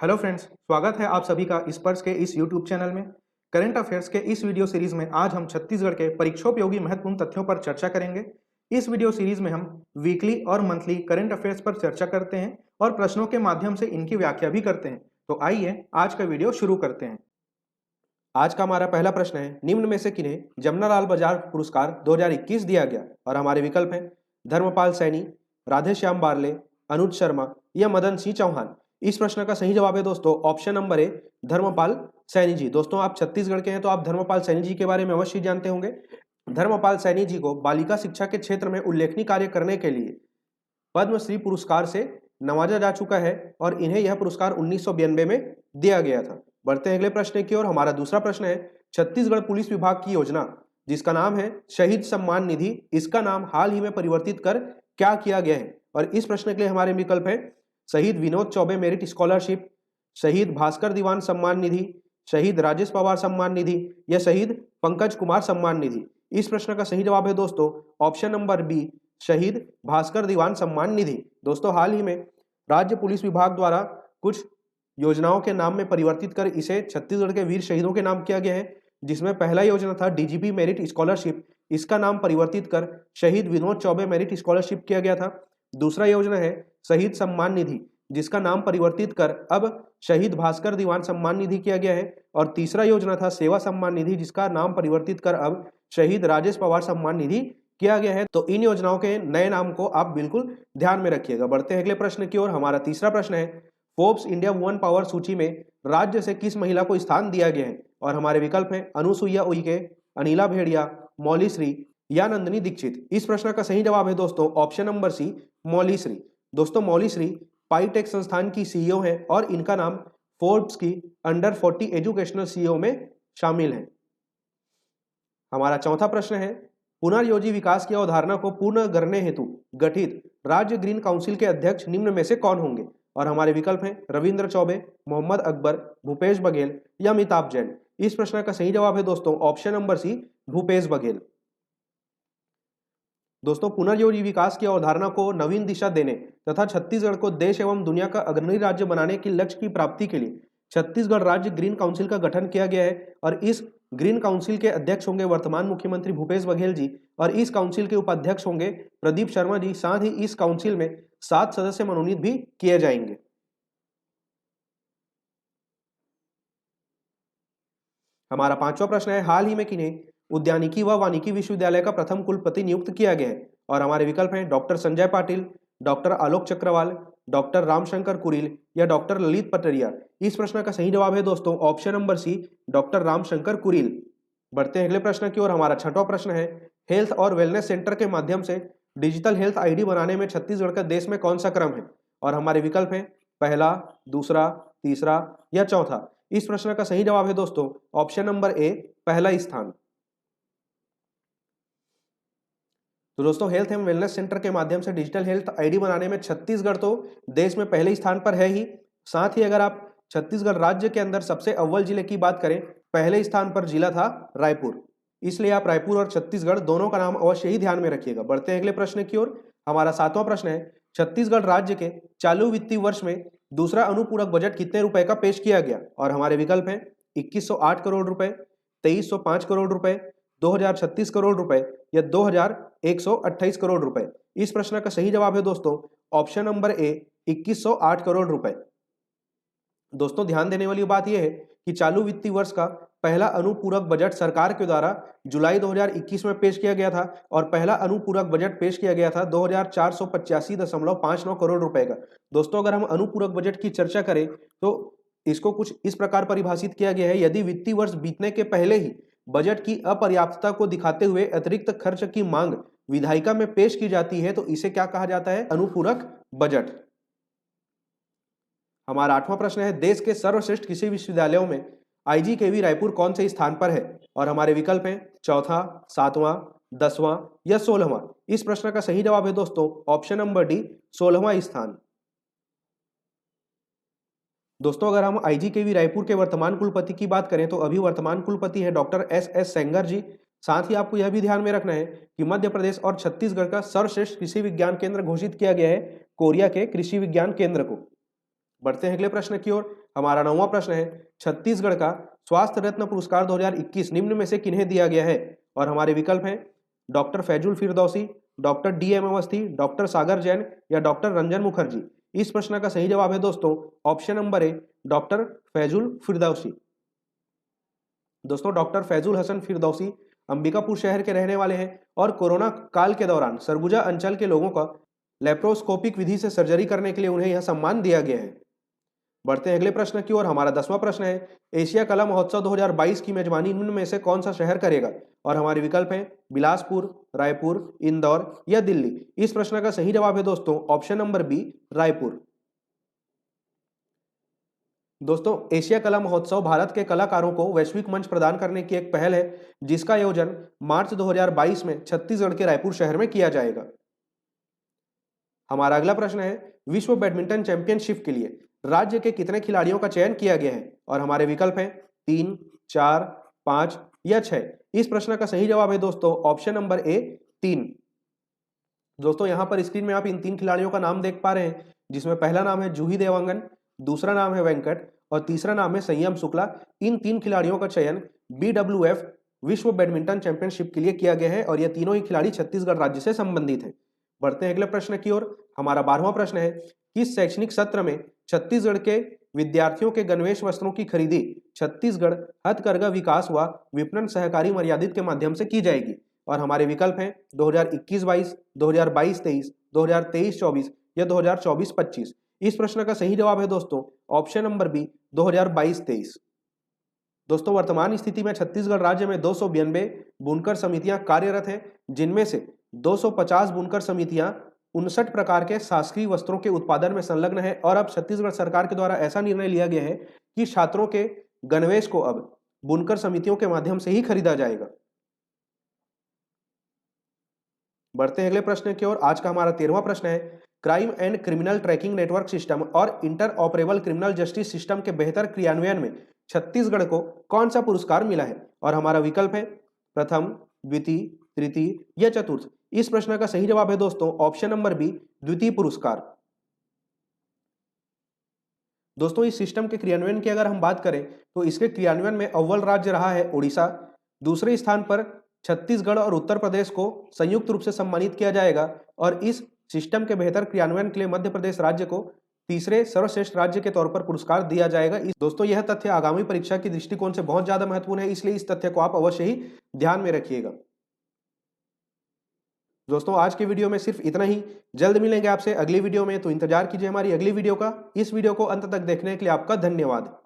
Hello friends, स्वागत है आप सभी का स्पर्श के इस यूट्यूब चैनल में। करंट अफेयर्स के इस वीडियो सीरीज में आज हम छत्तीसगढ़ के परीक्षोपयोगी महत्वपूर्ण तथ्यों पर चर्चा करेंगे। इस वीडियो सीरीज में हम वीकली और मंथली करंट अफेयर्स पर चर्चा करते हैं और प्रश्नों के माध्यम से इनकी व्याख्या भी करते हैं। तो आइए आज का वीडियो शुरू करते हैं। आज का हमारा पहला प्रश्न है, निम्न में से किन्हें जमनालाल बजाज पुरस्कार 2021 दिया गया? और हमारे विकल्प हैं धर्मपाल सैनी, राधेश्याम बारले, अनुज शर्मा या मदन सिंह चौहान। इस प्रश्न का सही जवाब है दोस्तों option number A, Dharampal Saini ji. दोस्तों आप छत्तीसगढ़ के हैं तो आप धर्मपाल सैनी जी के बारे में अवश्य जानते होंगे। धर्मपाल सैनी जी को बालिका शिक्षा के क्षेत्र में उल्लेखनीय कार्य करने के लिए पद्मश्री पुरस्कार से नवाजा जा चुका है और इन्हें यह पुरस्कार 1992 में दिया गया था। बढ़ते हैं अगले प्रश्न की ओर। हमारा दूसरा प्रश्न है, छत्तीसगढ़ पुलिस विभाग की योजना जिसका नाम है शहीद सम्मान निधि, इसका नाम हाल ही में परिवर्तित कर क्या किया गया है? और इस प्रश्न के लिए हमारे विकल्प है शहीद विनोद चौबे मेरिट स्कॉलरशिप, शहीद भास्कर दीवान सम्मान निधि, शहीद राजेश पवार सम्मान निधि या शहीद पंकज कुमार सम्मान निधि। इस प्रश्न का सही जवाब है दोस्तों ऑप्शन नंबर बी, शहीद भास्कर दीवान सम्मान निधि। दोस्तों हाल ही में राज्य पुलिस विभाग द्वारा कुछ योजनाओं के नाम में परिवर्तित कर इसे छत्तीसगढ़ के वीर शहीदों के नाम किया गया है, जिसमें पहला योजना था डीजीपी मेरिट स्कॉलरशिप, इसका नाम परिवर्तित कर शहीद विनोद चौबे मेरिट स्कॉलरशिप किया गया था। दूसरा योजना है शहीद सम्मान निधि, जिसका नाम परिवर्तित कर अब शहीद भास्कर दीवान सम्मान निधि किया गया है। और तीसरा योजना था सेवा सम्मान निधि, जिसका नाम परिवर्तित कर अब शहीद राजेश पवार सम्मान निधि किया गया है। तो इन योजनाओं के नए नाम को आप बिल्कुल ध्यान में रखिएगा। बढ़ते हैं अगले प्रश्न की ओर। हमारा तीसरा प्रश्न है, फोर्ब्स इंडिया वुमन पावर सूची में राज्य से किस महिला को स्थान दिया गया है? और हमारे विकल्प हैं अनुसुईया उइके, अनिला भेड़िया, मौली श्री या नंदिनी दीक्षित। इस प्रश्न का सही जवाब है दोस्तों ऑप्शन नंबर सी, मौली श्री। दोस्तों मौली श्री पाईटेक संस्थान की सीईओ है और इनका नाम फोर्ब्स की अंडर 40 एजुकेशनल सीईओ में शामिल है। हमारा चौथा प्रश्न है, पुनर्योजी विकास की अवधारणा को पूर्ण करने हेतु गठित राज्य ग्रीन काउंसिल के अध्यक्ष निम्न में से कौन होंगे? और हमारे विकल्प हैं रविंद्र चौबे, मोहम्मद अकबर, भूपेश बघेल या अमिताभ जैन। इस प्रश्न का सही जवाब है दोस्तों option number C, Bhupesh Baghel. दोस्तों पुनर्योजी विकास की अवधारणा को नवीन दिशा देने तथा छत्तीसगढ़ को देश एवं दुनिया का अग्रणी राज्य बनाने के लक्ष्य की प्राप्ति के लिए छत्तीसगढ़ राज्य ग्रीन काउंसिल का गठन किया गया है। और इस ग्रीन काउंसिल के अध्यक्ष होंगे वर्तमान मुख्यमंत्री भूपेश बघेल जी और इस काउंसिल के उपाध्यक्ष होंगे प्रदीप शर्मा जी। साथ ही इस काउंसिल में 7 सदस्य मनोनीत भी किए जाएंगे। हमारा पांचवा प्रश्न है, हाल ही में किन्हें उद्यानिकी व वानिकी विश्वविद्यालय का प्रथम कुलपति नियुक्त किया गया है? और हमारे विकल्प हैं doctor Sanjay Patil, doctor Alok Chakrawal, doctor Ramshankar Kuril या डॉक्टर ललित पटरिया। इस प्रश्न का सही जवाब है दोस्तों option number C, doctor Ramshankar Kuril. बढ़ते हैं अगले प्रश्न की ओर। हमारा छठवां प्रश्न है, हेल्थ और वेलनेस सेंटर के माध्यम से डिजिटल हेल्थ आईडी बनाने में छत्तीसगढ़ का देश में कौन सा क्रम है? और हमारे विकल्प हैं पहला, दूसरा, तीसरा या चौथा। इस प्रश्न का सही जवाब है दोस्तों ऑप्शन नंबर ए, पहला स्थान। तो दोस्तों हेल्थ एंड वेलनेस सेंटर के माध्यम से डिजिटल हेल्थ आईडी बनाने में छत्तीसगढ़ तो देश में पहले स्थान पर है ही, साथ ही अगर आप छत्तीसगढ़ राज्य के अंदर सबसे अव्वल जिले की बात करें, पहले स्थान पर जिला था रायपुर। इसलिए आप रायपुर और छत्तीसगढ़ दोनों का नाम अवश्य ही ध्यान में रखिएगा। बढ़ते हैं अगले प्रश्न की ओर। हमारा सातवां प्रश्न है, छत्तीसगढ़ राज्य के चालू वित्तीय वर्ष में दूसरा अनुपूरक बजट कितने रुपए का पेश किया गया? और हमारे विकल्प हैं 2108 करोड़ रुपए, 2305 करोड़ रुपए, 2036 करोड़ रुपए या 2128 करोड़ रुपए। इस प्रश्न का सही जवाब है दोस्तों ऑप्शन नंबर ए, 2108 करोड़ रुपए। दोस्तों ध्यान देने वाली बात यह है कि चालू वित्तीय वर्ष का पहला अनुपूरक बजट सरकार के द्वारा जुलाई 2021 में पेश किया गया था और पहला अनुपूरक बजट पेश किया गया था 2485.59 करोड़ रुपए का। दोस्तों अगर हम अनुपूरक बजट की चर्चा करें तो इसको कुछ इस प्रकार परिभाषित किया गया है, यदि वित्तीय वर्ष बीतने के पहले ही बजट की अपर्याप्तता को दिखाते हुए अतिरिक्त खर्च की मांग विधायिका में पेश की जाती है तो इसे क्या कहा जाता है? अनुपूरक बजट। हमारा आठवां प्रश्न है, देश के सर्वश्रेष्ठ कृषि विश्वविद्यालयों में आईजीकेवी रायपुर कौन से स्थान पर है? और हमारे विकल्प हैं चौथा, सातवां, 10वां या 16वां। इस प्रश्न का सही जवाब है दोस्तों ऑप्शन नंबर डी, 16वां स्थान। दोस्तों अगर हम आईजीकेवी रायपुर के वर्तमान कुलपति की बात करें तो अभी वर्तमान कुलपति है डॉक्टर एस सेंगर जी। साथ ही आपको यह भी ध्यान में रखना है कि मध्य प्रदेश और छत्तीसगढ़ का सर्वश्रेष्ठ कृषि विज्ञान केंद्र घोषित किया गया है कोरिया के कृषि विज्ञान केंद्र को। बढ़ते हैं अगले प्रश्न की ओर। हमारा 9वां प्रश्न है, छत्तीसगढ़ का स्वास्थ्य रत्न पुरस्कार 2021 निम्न में से किन्हें दिया गया है? और हमारे विकल्प हैं doctor Faizul Firdausi, doctor DM Awasthi, doctor Sagar Jain या डॉक्टर रंजन मुखर्जी। इस प्रश्न का सही जवाब है दोस्तों ऑप्शन नंबर ए, डॉक्टर फैजुल फिरदौसी। दोस्तों डॉक्टर फैजुल हसन फिरदौसी अंबिकापुर शहर के रहने वाले हैं और कोरोना काल के दौरान सरगुजा अंचल के लोगों का लेप्रोस्कोपिक विधि से सर्जरी करने के लिए उन्हें यह सम्मान दिया गया है। बढ़ते हैं अगले प्रश्न की ओर। हमारा 10वां प्रश्न है, एशिया कला महोत्सव 2022 की मेजबानी निम्न में से कौन सा शहर करेगा? और हमारे विकल्प हैं बिलासपुर, रायपुर, इंदौर या दिल्ली। इस प्रश्न का सही जवाब है दोस्तों ऑप्शन नंबर बी, रायपुर। दोस्तों एशिया कला महोत्सव भारत के कलाकारों को वैश्विक मंच प्रदान करने की एक पहल है जिसका आयोजन मार्च 2022 में छत्तीसगढ़ के रायपुर शहर में किया जाएगा। हमारा अगला प्रश्न है, विश्व बैडमिंटन चैंपियनशिप के लिए राज्य के कितने खिलाड़ियों का चयन किया गया है? और हमारे विकल्प हैं 3, 4, 5 या 6। इस प्रश्न का सही जवाब है दोस्तों ऑप्शन नंबर ए, 3। दोस्तों यहां पर स्क्रीन में आप इन 3 खिलाड़ियों का नाम देख पा रहे हैं, जिसमें पहला नाम है जूही देवांगन, दूसरा नाम है वेंकट और तीसरा नाम है संयम शुक्ला। इन 3 खिलाड़ियों का चयन BWF विश्व बैडमिंटन चैंपियनशिप के लिए किया गया है और ये तीनों ही खिलाड़ी छत्तीसगढ़ राज्य से संबंधित है। बढ़ते हैं अगले प्रश्न की ओर। हमारा 12वां प्रश्न है, किस शैक्षणिक सत्र में छत्तीसगढ़ के विद्यार्थियों के गणवेश वस्त्रों की खरीदी छत्तीसगढ़ हथकरघा विकास व विपणन सहकारी मर्यादित के माध्यम से की जाएगी? और हमारे विकल्प हैं 2021-22, 2022-23, 2023-24 या 2024-25। इस प्रश्न का सही जवाब है दोस्तों ऑप्शन नंबर बी, 2022-23। दोस्तों वर्तमान स्थिति में छत्तीसगढ़ राज्य में 292 बुनकर समितियां कार्यरत हैं, जिनमें से 250 बुनकर समितियां 59 प्रकार के शासकीय वस्त्रों के उत्पादन में संलग्न है। और अब छत्तीसगढ़ सरकार के द्वारा ऐसा निर्णय लिया गया है कि छात्रों के गणवेश को अब बुनकर समितियों के माध्यम से ही खरीदा जाएगा। बढ़ते हैं अगले प्रश्न की ओर। आज का हमारा 13वां प्रश्न है, crime and criminal tracking network system और interoperable criminal justice system के बेहतर क्रियान्वयन में छत्तीसगढ़ को कौन सा पुरस्कार मिला है? और हमारा विकल्प है प्रथम, द्वितीय, तृतीय या चतुर्थ। इस प्रश्न का सही जवाब है दोस्तों ऑप्शन नंबर बी, द्वितीय पुरस्कार। दोस्तों इस सिस्टम के क्रियान्वयन की अगर हम बात करें तो इसके क्रियान्वयन में अव्वल राज्य रहा है उड़ीसा, दूसरे स्थान पर छत्तीसगढ़ और उत्तर प्रदेश को संयुक्त रूप से सम्मानित किया जाएगा और इस सिस्टम के बेहतर क्रियान्वयन के लिए मध्य प्रदेश राज्य को तीसरे सर्वश्रेष्ठ राज्य के तौर पर पुरस्कार दिया जाएगा। दोस्तों यह तथ्य आगामी परीक्षा के दृष्टिकोण से बहुत ज्यादा महत्वपूर्ण है, इसलिए इस तथ्य को आप अवश्य ही ध्यान में रखिएगा। दोस्तों आज के वीडियो में सिर्फ इतना ही। जल्द मिलेंगे आपसे अगली वीडियो में, तो इंतजार कीजिए हमारी अगली वीडियो का। इस वीडियो को अंत तक देखने के लिए आपका धन्यवाद।